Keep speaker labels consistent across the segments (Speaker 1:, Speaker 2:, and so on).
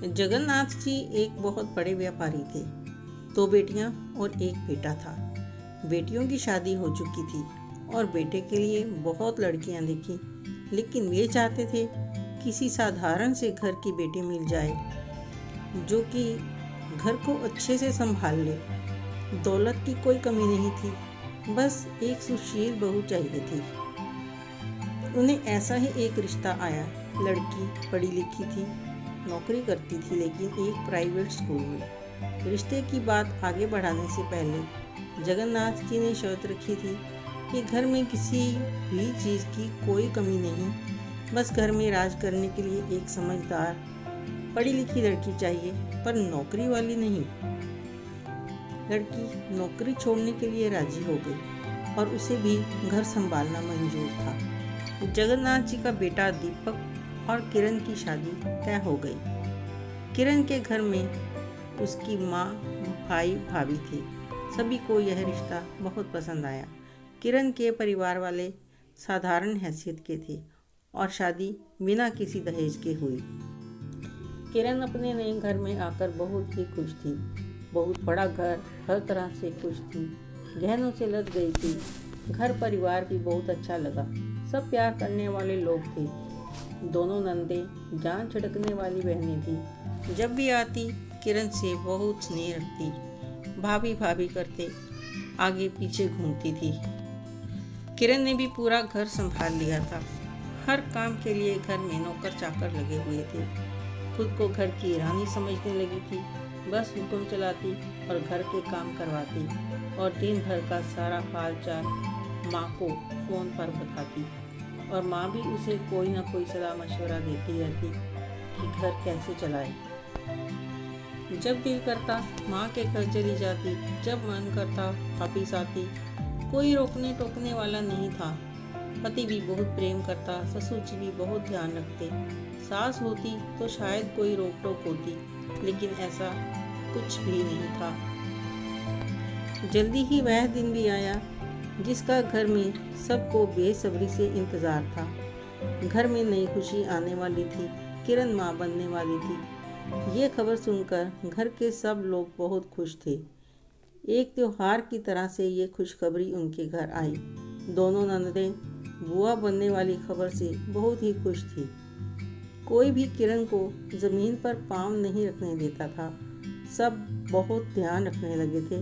Speaker 1: जगन्नाथ जी एक बहुत बड़े व्यापारी थे। 2 बेटियां और एक बेटा था। बेटियों की शादी हो चुकी थी और बेटे के लिए बहुत लड़कियां देखी, लेकिन वे चाहते थे किसी साधारण से घर की बेटी मिल जाए जो कि घर को अच्छे से संभाल ले। दौलत की कोई कमी नहीं थी, बस एक सुशील बहू चाहिए थी। उन्हें ऐसा ही एक रिश्ता आया। लड़की पढ़ी लिखी थी, नौकरी करती थी, लेकिन एक प्राइवेट स्कूल में। रिश्ते की बात आगे बढ़ाने से पहले जगन्नाथ जी ने शर्त रखी थी कि घर में किसी भी चीज़ की कोई कमी नहीं, बस घर में राज करने के लिए एक समझदार पढ़ी लिखी लड़की चाहिए, पर नौकरी वाली नहीं। लड़की नौकरी छोड़ने के लिए राजी हो गई और उसे भी घर संभालना मंजूर था। जगन्नाथ जी का बेटा दीपक और किरण की शादी तय हो गई। किरण के घर में उसकी माँ, भाई, भाभी थे। सभी को यह रिश्ता बहुत पसंद आया। किरण के परिवार वाले साधारण हैसियत के थे और शादी बिना किसी दहेज के हुई। किरण अपने नए घर में आकर बहुत ही खुश थी। बहुत बड़ा घर, हर तरह से खुश थी, गहनों से लद गई थी। घर परिवार भी बहुत अच्छा लगा। सब प्यार करने वाले लोग थे। दोनों नंदें जान छिड़कने वाली बहनें थी। जब भी आती किरण से बहुत स्नेह रखती, भाभी भाभी करते आगे पीछे घूमती थी। किरण ने भी पूरा घर संभाल लिया था। हर काम के लिए घर में नौकर चाकर लगे हुए थे। खुद को घर की रानी समझने लगी थी। बस हुक्म चलाती और घर के काम करवाती और दिन भर का सारा हाल चाल माँ को फ़ोन पर बताती, और माँ भी उसे कोई ना कोई सलाह मशवरा देती रहती कि घर कैसे चलाए। जब दिल करता माँ के घर चली जाती, जब मन करता वापिस आती। कोई रोकने टोकने वाला नहीं था। पति भी बहुत प्रेम करता, ससुर जी भी बहुत ध्यान रखते। सास होती तो शायद कोई रोक टोक होती, लेकिन ऐसा कुछ भी नहीं था। जल्दी ही वह दिन भी आया जिसका घर में सबको बेसब्री से इंतज़ार था। घर में नई खुशी आने वाली थी। किरण माँ बनने वाली थी। ये खबर सुनकर घर के सब लोग बहुत खुश थे। एक त्योहार की तरह से ये खुशखबरी उनके घर आई। दोनों ननदें बुआ बनने वाली खबर से बहुत ही खुश थी। कोई भी किरण को ज़मीन पर पाँव नहीं रखने देता था। सब बहुत ध्यान रखने लगे थे।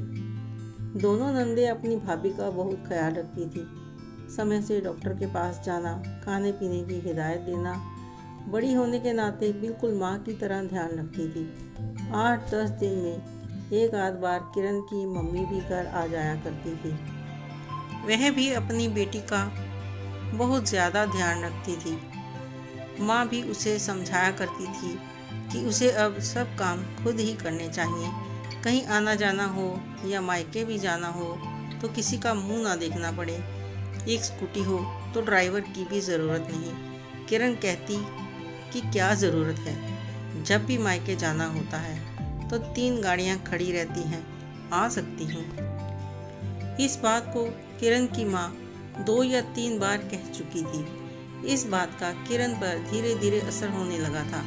Speaker 1: दोनों नंदे अपनी भाभी का बहुत ख्याल रखती थी। समय से डॉक्टर के पास जाना, खाने पीने की हिदायत देना, बड़ी होने के नाते बिल्कुल माँ की तरह ध्यान रखती थी। 8-10 दिन में एक आध बार किरण की मम्मी भी घर आ जाया करती थी। वह भी अपनी बेटी का बहुत ज़्यादा ध्यान रखती थी। माँ भी उसे समझाया करती थी कि उसे अब सब काम खुद ही करने चाहिए। कहीं आना जाना हो या मायके भी जाना हो तो किसी का मुंह ना देखना पड़े। एक स्कूटी हो तो ड्राइवर की भी ज़रूरत नहीं। किरण कहती कि क्या ज़रूरत है, जब भी मायके जाना होता है तो 3 गाड़ियाँ खड़ी रहती हैं, आ सकती हूँ। इस बात को किरण की माँ 2 या 3 बार कह चुकी थी। इस बात का किरण पर धीरे धीरे असर होने लगा था।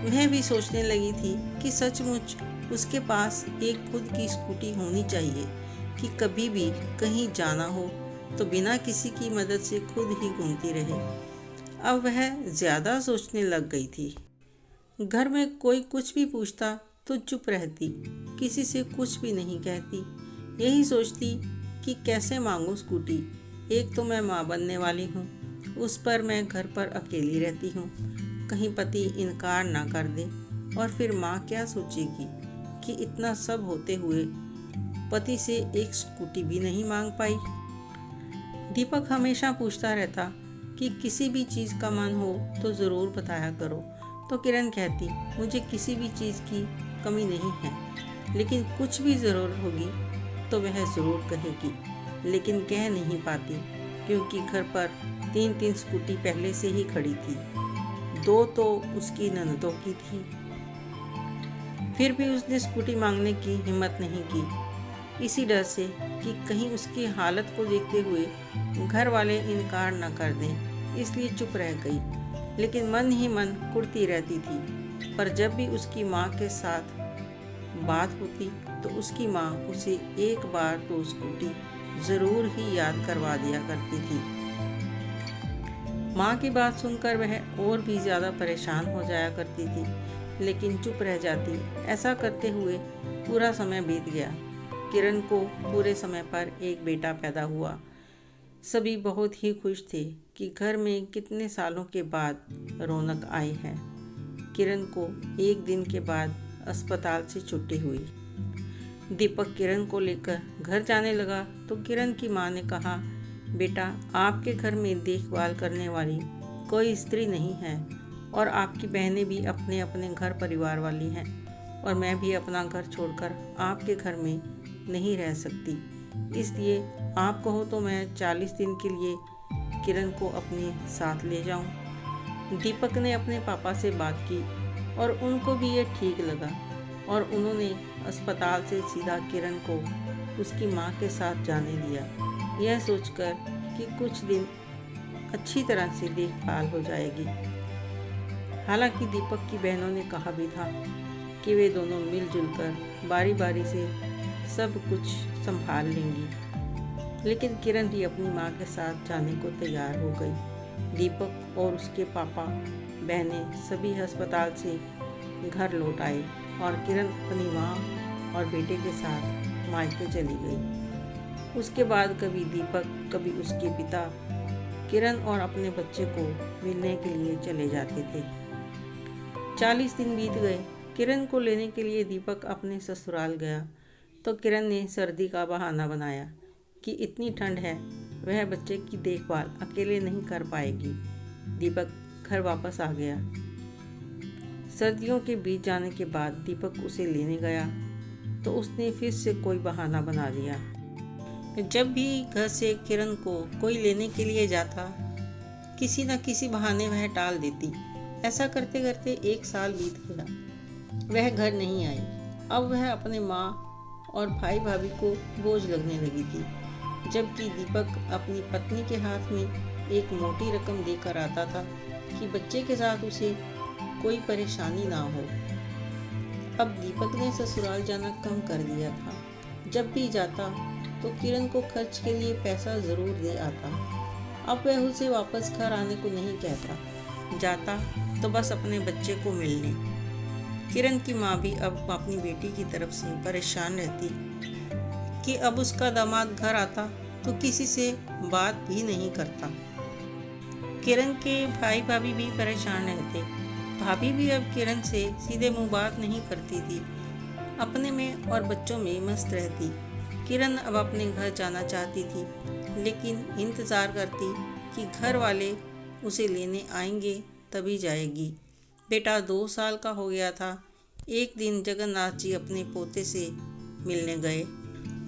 Speaker 1: वह भी सोचने लगी थी कि सचमुच उसके पास एक खुद की स्कूटी होनी चाहिए कि कभी भी कहीं जाना हो तो बिना किसी की मदद से खुद ही घूमती रहे। अब वह ज़्यादा सोचने लग गई थी। घर में कोई कुछ भी पूछता तो चुप रहती, किसी से कुछ भी नहीं कहती। यही सोचती कि कैसे मांगूं स्कूटी। एक तो मैं माँ बनने वाली हूँ, उस पर मैं घर पर अकेली रहती हूँ। कहीं पति इनकार ना कर दे, और फिर माँ क्या सोचेगी कि इतना सब होते हुए पति से एक स्कूटी भी नहीं मांग पाई। दीपक हमेशा पूछता रहता कि किसी भी चीज़ का मन हो तो ज़रूर बताया करो। तो किरण कहती, मुझे किसी भी चीज़ की कमी नहीं है, लेकिन कुछ भी ज़रूरत होगी तो वह ज़रूर कहेगी, लेकिन कह नहीं पाती क्योंकि घर पर 3-3 स्कूटी पहले से ही खड़ी थी। 2 तो उसकी ननदों की थी। फिर भी उसने स्कूटी मांगने की हिम्मत नहीं की, इसी डर से कि कहीं उसकी हालत को देखते हुए घर वाले इनकार न कर दें, इसलिए चुप रह गई। लेकिन मन ही मन कुढ़ती रहती थी पर जब भी उसकी माँ के साथ बात होती तो उसकी माँ उसे एक बार तो स्कूटी ज़रूर ही याद करवा दिया करती थी। माँ की बात सुनकर वह और भी ज़्यादा परेशान हो जाया करती थी, लेकिन चुप रह जाती। ऐसा करते हुए पूरा समय बीत गया। किरण को पूरे समय पर एक बेटा पैदा हुआ। सभी बहुत ही खुश थे कि घर में कितने सालों के बाद रौनक आई है। किरण को एक दिन के बाद अस्पताल से छुट्टी हुई। दीपक किरण को लेकर घर जाने लगा तो किरण की माँ ने कहा, बेटा, आपके घर में देखभाल करने वाली कोई स्त्री नहीं है और आपकी बहनें भी अपने अपने घर परिवार वाली हैं और मैं भी अपना घर छोड़कर आपके घर में नहीं रह सकती। इसलिए आप कहो तो मैं 40 दिन के लिए किरण को अपने साथ ले जाऊं। दीपक ने अपने पापा से बात की और उनको भी ये ठीक लगा और उन्होंने अस्पताल से सीधा किरण को उसकी माँ के साथ जाने दिया, यह सोचकर कि कुछ दिन अच्छी तरह से देखभाल हो जाएगी। हालांकि दीपक की बहनों ने कहा भी था कि वे दोनों मिलजुल कर बारी बारी से सब कुछ संभाल लेंगी, लेकिन किरण भी अपनी माँ के साथ जाने को तैयार हो गई। दीपक और उसके पापा, बहनें सभी अस्पताल से घर लौट आए और किरण अपनी माँ और बेटे के साथ मायके चली गई। उसके बाद कभी दीपक, कभी उसके पिता किरण और अपने बच्चे को मिलने के लिए चले जाते थे। 40 दिन बीत गए। किरण को लेने के लिए दीपक अपने ससुराल गया तो किरण ने सर्दी का बहाना बनाया कि इतनी ठंड है, वह बच्चे की देखभाल अकेले नहीं कर पाएगी। दीपक घर वापस आ गया। सर्दियों के बीत जाने के बाद दीपक उसे लेने गया तो उसने फिर से कोई बहाना बना दिया। जब भी घर से किरण को कोई लेने के लिए जाता, किसी न किसी बहाने वह टाल देती। ऐसा करते करते 1 साल बीत गया। वह घर नहीं आई। अब वह अपने माँ और भाई भाभी को बोझ लगने लगी थी, जबकि दीपक अपनी पत्नी के हाथ में एक मोटी रकम देकर आता था कि बच्चे के साथ उसे कोई परेशानी ना हो। अब दीपक ने ससुराल जाना कम कर दिया था। जब भी जाता तो किरण को खर्च के लिए पैसा ज़रूर दे आता। अब वह उसे वापस घर आने को नहीं कहता, जाता तो बस अपने बच्चे को मिलने। किरण की माँ भी अब अपनी बेटी की तरफ से परेशान रहती कि अब उसका दामाद घर आता तो किसी से बात भी नहीं करता। किरण के भाई भाभी भी परेशान रहते। भाभी भी अब किरण से सीधे मुंह बात नहीं करती थी, अपने में और बच्चों में मस्त रहती। किरण अब अपने घर जाना चाहती थी, लेकिन इंतज़ार करती कि घर वाले उसे लेने आएंगे तभी जाएगी। बेटा 2 साल का हो गया था। एक दिन जगन्नाथ जी अपने पोते से मिलने गए।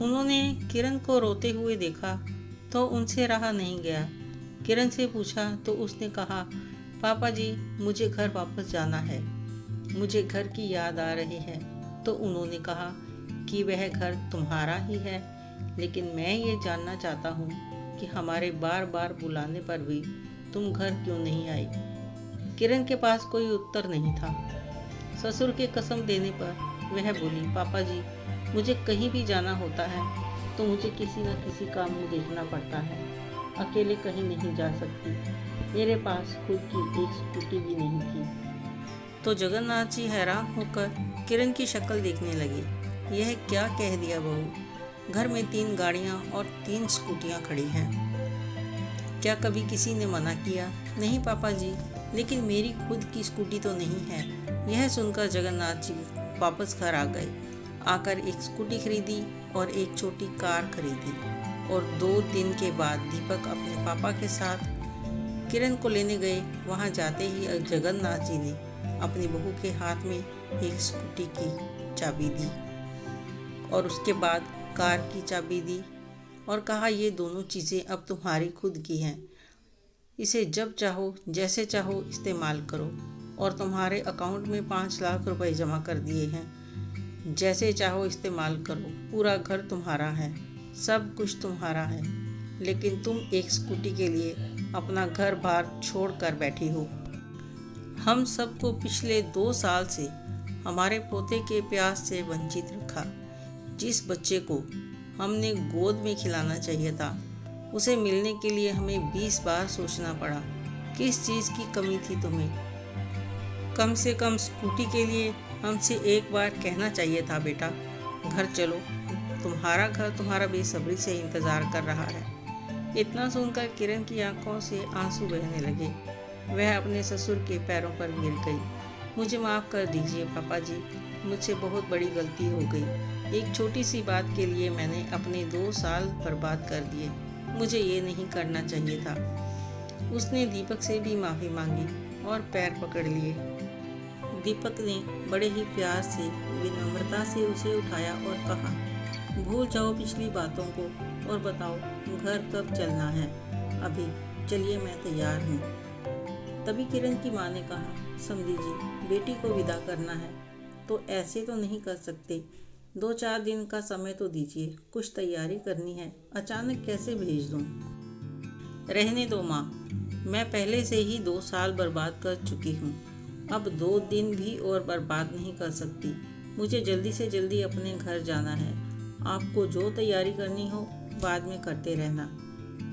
Speaker 1: उन्होंने किरण को रोते हुए देखा तो उनसे रहा नहीं गया। किरण से पूछा तो उसने कहा, पापा जी, मुझे घर वापस जाना है, मुझे घर की याद आ रही है। तो उन्होंने कहा कि वह घर तुम्हारा ही है, लेकिन मैं ये जानना चाहता हूँ कि हमारे बार बार बुलाने पर भी तुम घर क्यों नहीं आई। किरण के पास कोई उत्तर नहीं था। ससुर के कसम देने पर वह बोली, पापा जी, मुझे कहीं भी जाना होता है तो मुझे किसी न किसी का मुँह देखना पड़ता है, अकेले कहीं नहीं जा सकती। मेरे पास खुद की एक स्कूटी भी नहीं थी। तो जगन्नाथ जी हैरान होकर किरण की शक्ल देखने लगे। यह क्या कह दिया बहू, घर में 3 गाड़ियाँ और 3 स्कूटियाँ खड़ी हैं, क्या कभी किसी ने मना किया? नहीं पापा जी, लेकिन मेरी खुद की स्कूटी तो नहीं है। यह सुनकर जगन्नाथ जी वापस घर आ गए। आकर एक स्कूटी खरीदी और एक छोटी कार खरीदी और 2 दिन के बाद दीपक अपने पापा के साथ किरण को लेने गए। वहाँ जाते ही जगन्नाथ जी ने अपनी बहू के हाथ में एक स्कूटी की चाबी दी और उसके बाद कार की चाबी दी और कहा, ये दोनों चीज़ें अब तुम्हारी खुद की हैं, इसे जब चाहो जैसे चाहो इस्तेमाल करो और तुम्हारे अकाउंट में 5 लाख रुपए जमा कर दिए हैं, जैसे चाहो इस्तेमाल करो, पूरा घर तुम्हारा है, सब कुछ तुम्हारा है, लेकिन तुम एक स्कूटी के लिए अपना घर बार छोड़ कर बैठी हो। हम सबको पिछले 2 साल से हमारे पोते के प्यार से वंचित रखा। जिस बच्चे को हमने गोद में खिलाना चाहिए था, उसे मिलने के लिए हमें 20 बार सोचना पड़ा। किस चीज़ की कमी थी तुम्हें? कम से कम स्कूटी के लिए हमसे एक बार कहना चाहिए था, बेटा घर चलो, तुम्हारा घर तुम्हारा बेसब्री से इंतज़ार कर रहा है। इतना सुनकर किरण की आंखों से आंसू बहने लगे। वह अपने ससुर के पैरों पर गिर गई। मुझे माफ़ कर दीजिए पापा जी, मुझसे बहुत बड़ी गलती हो गई। एक छोटी सी बात के लिए मैंने अपने 2 साल बर्बाद कर दिए। मुझे ये नहीं करना चाहिए था। उसने दीपक से भी माफ़ी मांगी और पैर पकड़ लिए। दीपक ने बड़े ही प्यार से, विनम्रता से उसे उठाया और कहा, भूल जाओ पिछली बातों को और बताओ घर कब चलना है? अभी चलिए, मैं तैयार हूँ। तभी किरण की माँ ने कहा, समधी जी, बेटी को विदा करना है तो ऐसे तो नहीं कर सकते। 2-4 दिन का समय तो दीजिए, कुछ तैयारी करनी है। अचानक कैसे भेज दूँ? रहने दो माँ, मैं पहले से ही 2 साल बर्बाद कर चुकी हूँ। अब 2 दिन भी और बर्बाद नहीं कर सकती। मुझे जल्दी से जल्दी अपने घर जाना है। आपको जो तैयारी करनी हो बाद में करते रहना।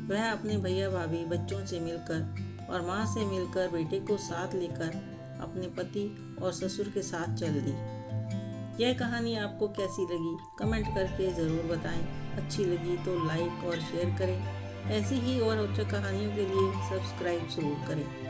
Speaker 1: वह अपने भैया भाभी, बच्चों से मिलकर और माँ से मिलकर बेटे को साथ लेकर अपने पति और ससुर के साथ चल दी। यह कहानी आपको कैसी लगी कमेंट करके ज़रूर बताएं। अच्छी लगी तो लाइक और शेयर करें। ऐसी ही और रोचक कहानियों के लिए सब्सक्राइब ज़रूर करें।